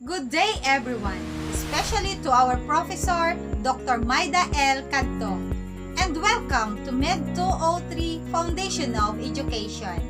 Good day everyone, especially to our Professor Dr. Maida L. Canto, and welcome to Med 203 Foundation of Education.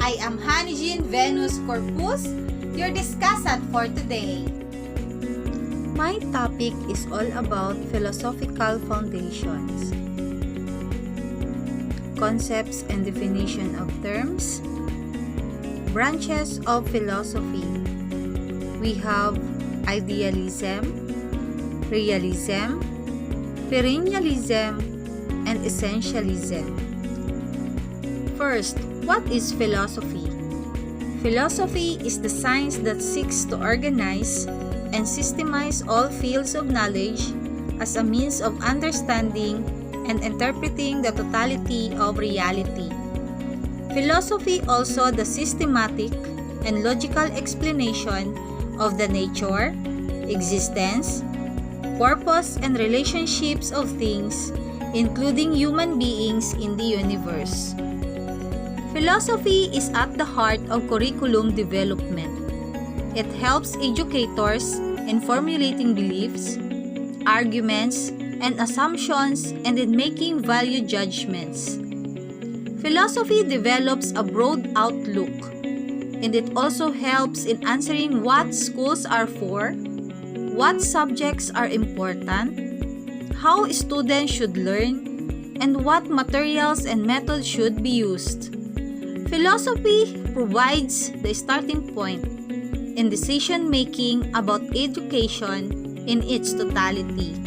I am Haney Venus Corpuz, your discussant for today. My topic is all about philosophical foundations, concepts and definition of terms, branches of philosophy. We have idealism, realism, perennialism, and essentialism. First, what is philosophy? Philosophy is the science that seeks to organize and systemize all fields of knowledge as a means of understanding and interpreting the totality of reality. Philosophy also the systematic and logical explanation of the nature, existence, purpose, and relationships of things, including human beings in the universe. Philosophy is at the heart of curriculum development. It helps educators in formulating beliefs, arguments, and assumptions and in making value judgments. Philosophy develops a broad outlook, and it also helps in answering what schools are for, what subjects are important, how students should learn, and what materials and methods should be used. Philosophy provides the starting point in decision-making about education in its totality.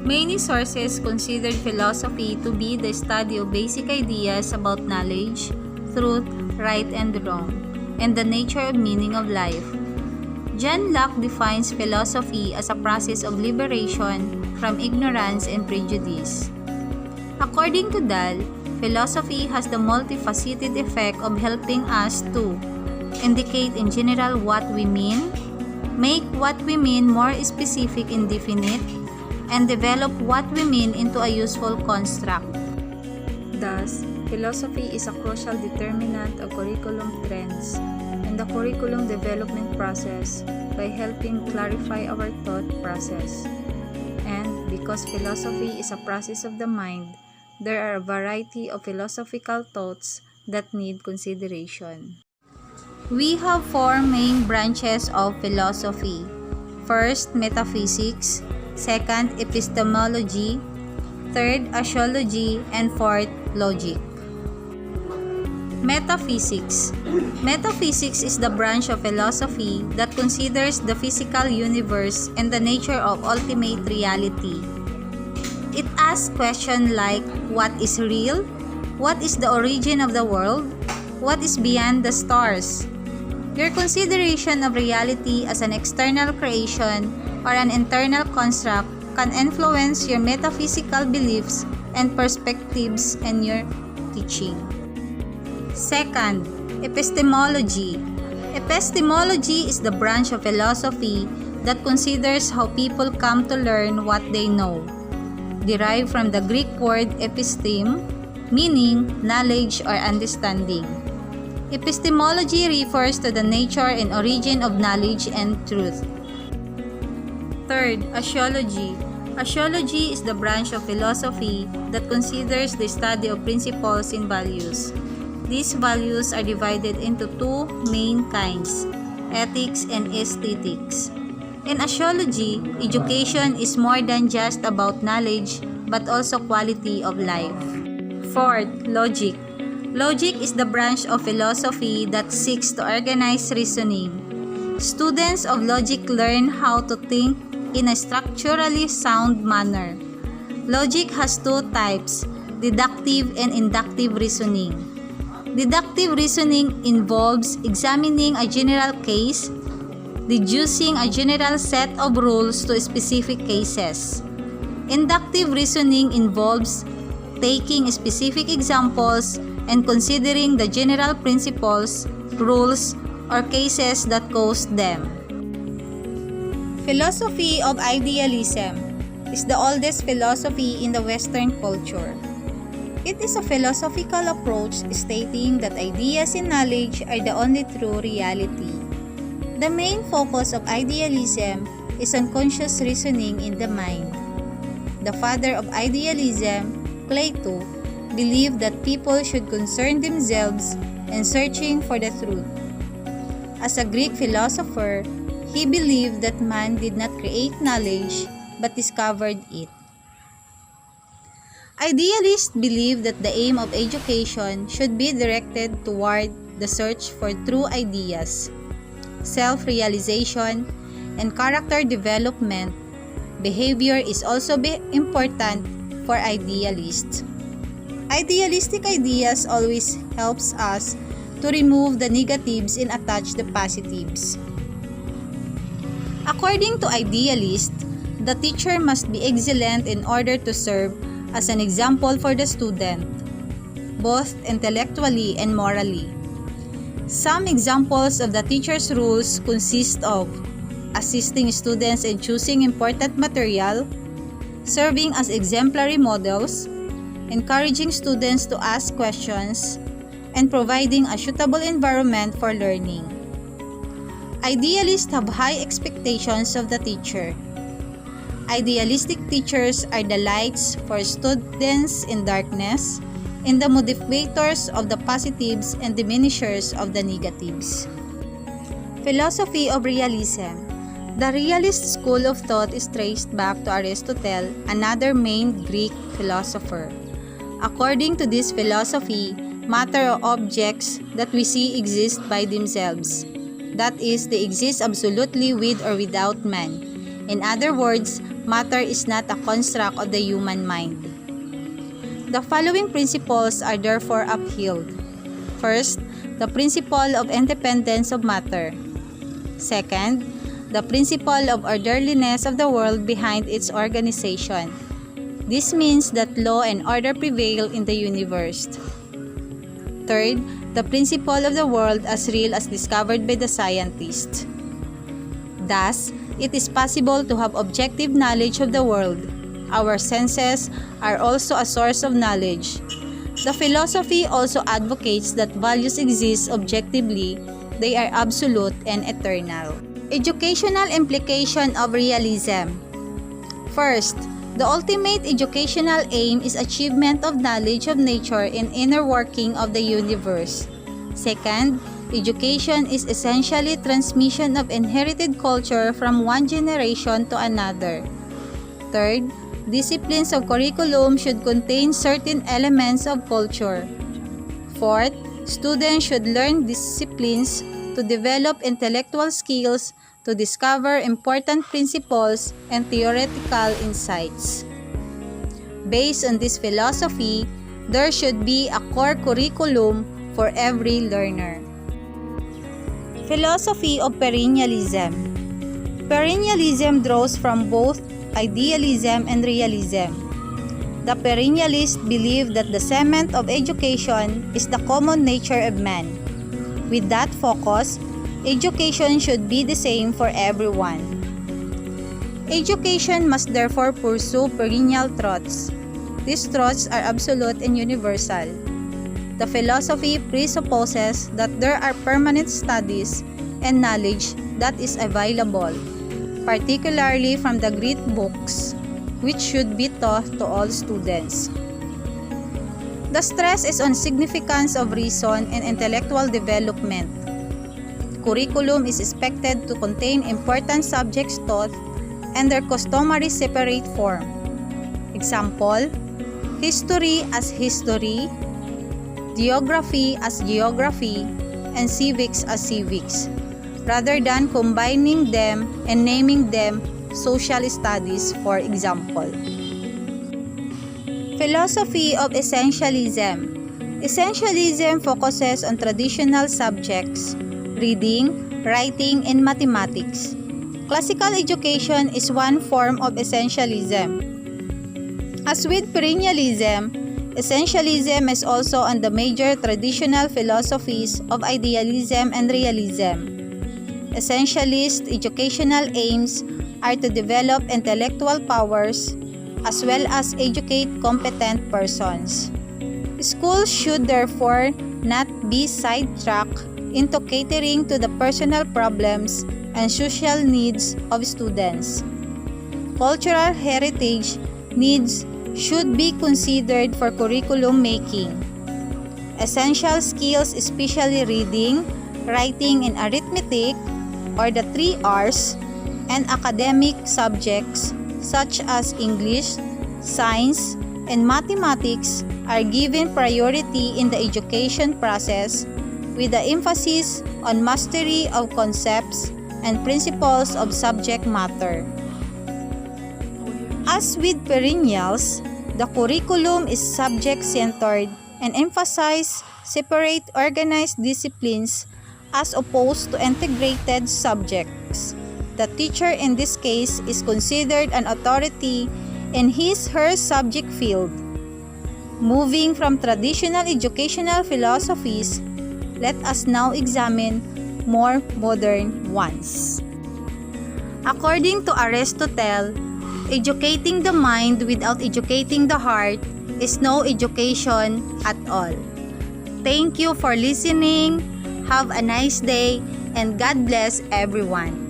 Many sources consider philosophy to be the study of basic ideas about knowledge, truth, right and wrong, and the nature and meaning of life. John Locke defines philosophy as a process of liberation from ignorance and prejudice. According to Dahl, philosophy has the multifaceted effect of helping us to indicate in general what we mean, make what we mean more specific and definite, and develop what we mean into a useful construct. Thus, philosophy is a crucial determinant of curriculum trends and the curriculum development process by helping clarify our thought process. And because philosophy is a process of the mind, there are a variety of philosophical thoughts that need consideration. We have four main branches of philosophy. First, metaphysics. Second, epistemology. Third, axiology. And fourth, logic. Metaphysics. Metaphysics is the branch of philosophy that considers the physical universe and the nature of ultimate reality. It asks questions like, what is real? What is the origin of the world? What is beyond the stars? Your consideration of reality as an external creation or an internal construct can influence your metaphysical beliefs and perspectives and your teaching. Second, epistemology. Epistemology is the branch of philosophy that considers how people come to learn what they know. Derived from the Greek word episteme, meaning knowledge or understanding. Epistemology refers to the nature and origin of knowledge and truth. Third, axiology. Axiology is the branch of philosophy that considers the study of principles and values. These values are divided into two main kinds, ethics and aesthetics. In axiology, education is more than just about knowledge but also quality of life. Fourth, logic. Logic is the branch of philosophy that seeks to organize reasoning. Students of logic learn how to think in a structurally sound manner. Logic has two types, deductive and inductive reasoning. Deductive reasoning involves examining a general case, deducing a general set of rules to specific cases. Inductive reasoning involves taking specific examples and considering the general principles, rules, or cases that cause them. Philosophy of idealism is the oldest philosophy in the Western culture. It is a philosophical approach stating that ideas and knowledge are the only true reality. The main focus of idealism is unconscious reasoning in the mind. The father of idealism, Plato, believed that people should concern themselves in searching for the truth. As a Greek philosopher, he believed that man did not create knowledge but discovered it. Idealists believe that the aim of education should be directed toward the search for true ideas, self-realization, and character development. Behavior is also important for idealists. Idealistic ideas always helps us to remove the negatives and attach the positives. According to idealists, the teacher must be excellent in order to serve as an example for the student, both intellectually and morally. Some examples of the teacher's rules consist of assisting students in choosing important material, serving as exemplary models, encouraging students to ask questions, and providing a suitable environment for learning. Idealists have high expectations of the teacher. Idealistic teachers are the lights for students in darkness and the motivators of the positives and diminishers of the negatives. Philosophy of realism. The realist school of thought is traced back to Aristotle, another main Greek philosopher. According to this philosophy, matter or objects that we see exist by themselves. That is, they exist absolutely with or without man. In other words, matter is not a construct of the human mind. The following principles are therefore upheld. First, the principle of independence of matter. Second, the principle of orderliness of the world behind its organization. This means that law and order prevail in the universe. Third, the principle of the world as real as discovered by the scientist. Thus, it is possible to have objective knowledge of the world. Our senses are also a source of knowledge. The philosophy also advocates that values exist objectively, they are absolute and eternal. Educational implication of realism. First, the ultimate educational aim is achievement of knowledge of nature and inner working of the universe. Second, education is essentially transmission of inherited culture from one generation to another. Third, disciplines of curriculum should contain certain elements of culture. Fourth, students should learn disciplines to develop intellectual skills, to discover important principles and theoretical insights. Based on this philosophy, there should be a core curriculum for every learner. Philosophy of perennialism. Perennialism draws from both idealism and realism. The perennialists believe that the cement of education is the common nature of man. With that focus, education should be the same for everyone. Education must therefore pursue perennial truths. These truths are absolute and universal. The philosophy presupposes that there are permanent studies and knowledge that is available, particularly from the great books, which should be taught to all students. The stress is on significance of reason and intellectual development. Curriculum is expected to contain important subjects taught and their customary separate form. Example, history as history, geography as geography, and civics as civics, rather than combining them and naming them social studies, for example. Philosophy of essentialism. Essentialism focuses on traditional subjects, reading, writing, and mathematics. Classical education is one form of essentialism. As with perennialism, essentialism is also on the major traditional philosophies of idealism and realism. Essentialist educational aims are to develop intellectual powers as well as educate competent persons. Schools should therefore not be sidetracked into catering to the personal problems and social needs of students. Cultural heritage needs should be considered for curriculum making. Essential skills, especially reading, writing, and arithmetic, or the 3 R's, and academic subjects such as English, science, and mathematics are given priority in the education process with the emphasis on mastery of concepts and principles of subject matter. As with perennials, the curriculum is subject-centered and emphasize separate organized disciplines as opposed to integrated subjects. The teacher in this case is considered an authority in his/her subject field. Moving from traditional educational philosophies, let us now examine more modern ones. According to Aristotle, educating the mind without educating the heart is no education at all. Thank you for listening. Have a nice day and God bless everyone.